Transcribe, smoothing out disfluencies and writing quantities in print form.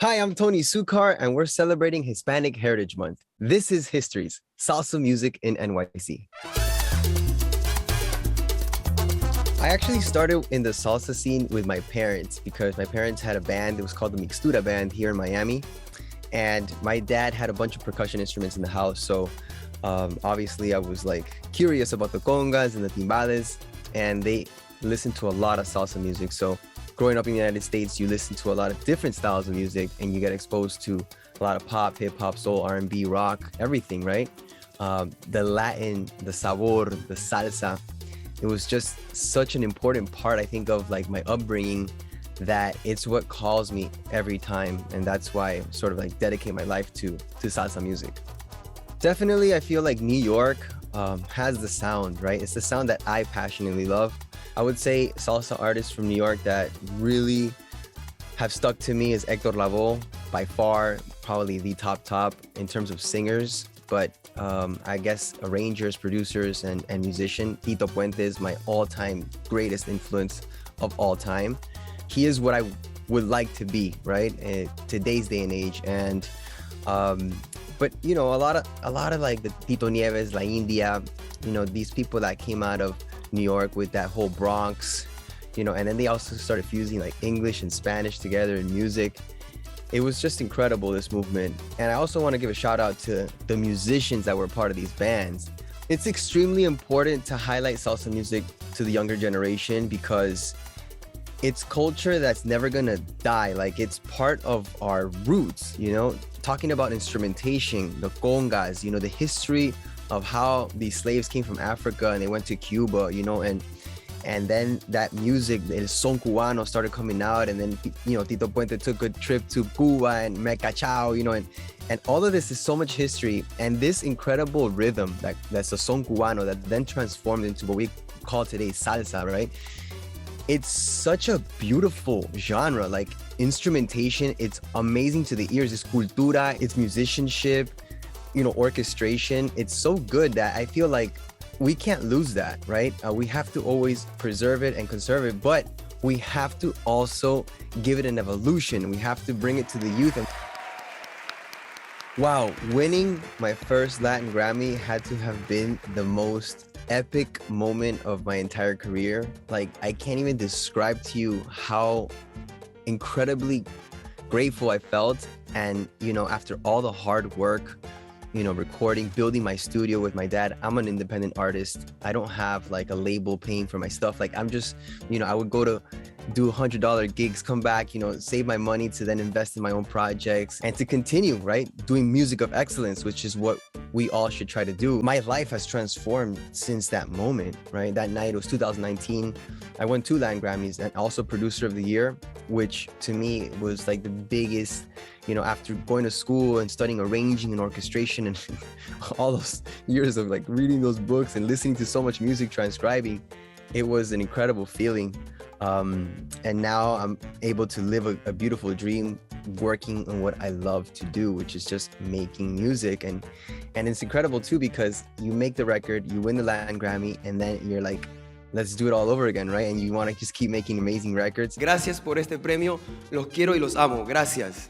Hi, I'm Tony Succar, and we're celebrating Hispanic Heritage Month. This is Histories, Salsa Music in NYC. I actually started in the salsa scene with my parents because my parents had a band. It was called the Mixtura Band here in Miami. And my dad had a bunch of percussion instruments in the house. So obviously I was like curious about the congas and the timbales, and they listened to a lot of salsa music. So growing up in the United States, you listen to a lot of different styles of music and you get exposed to a lot of pop, hip hop, soul, R&B, rock, everything, right? The Latin, the sabor, the salsa. It was just such an important part, I think, of like my upbringing, that it's what calls me every time. And that's why I sort of like dedicate my life to salsa music. Definitely, I feel like New York has the sound, right? It's the sound that I passionately love. I would say salsa artists from New York that really have stuck to me is Héctor Lavoe, by far, probably the top in terms of singers. But I guess arrangers, producers, and musician, Tito Puente, my all-time greatest influence of all time. He is what I would like to be, right? In today's day and age. And but you know, a lot of like the Tito Nieves, La India, you know, these people that came out of New York with that whole Bronx, you know, and then they also started fusing like English and Spanish together in music. It was just incredible, this movement. And I also want to give a shout out to the musicians that were part of these bands. It's extremely important to highlight salsa music to the younger generation because it's culture that's never gonna die. Like, it's part of our roots, you know, talking about instrumentation, the congas, you know, the history of how these slaves came from Africa and they went to Cuba, you know, and then that music, el son cubano, started coming out, and then, you know, Tito Puente took a trip to Cuba and Me Cachao, you know, and all of this is so much history, and this incredible rhythm that's the son cubano that then transformed into what we call today salsa, right? It's such a beautiful genre, like instrumentation, it's amazing to the ears, it's cultura, it's musicianship, you know, orchestration. It's so good that I feel like we can't lose that, right? We have to always preserve it and conserve it, but we have to also give it an evolution. We have to bring it to the youth. Wow, winning my first Latin Grammy had to have been the most epic moment of my entire career. Like, I can't even describe to you how incredibly grateful I felt. And, you know, after all the hard work, you know, recording, building my studio with my dad. I'm an independent artist. I don't have like a label paying for my stuff. Like, I'm just, you know, I would go to do $100 gigs, come back, you know, save my money to then invest in my own projects and to continue, right? Doing music of excellence, which is what we all should try to do. My life has transformed since that moment, right? That night, it was 2019. I won 2 Latin Grammys and also Producer of the Year, which to me was like the biggest, you know, after going to school and studying arranging and orchestration and all those years of like reading those books and listening to so much music, transcribing, it was an incredible feeling. And now I'm able to live a beautiful dream working on what I love to do, which is just making music. And it's incredible too, because you make the record, you win the Latin Grammy, and then you're like, let's do it all over again, right? And you want to just keep making amazing records. Gracias por este premio. Los quiero y los amo. Gracias.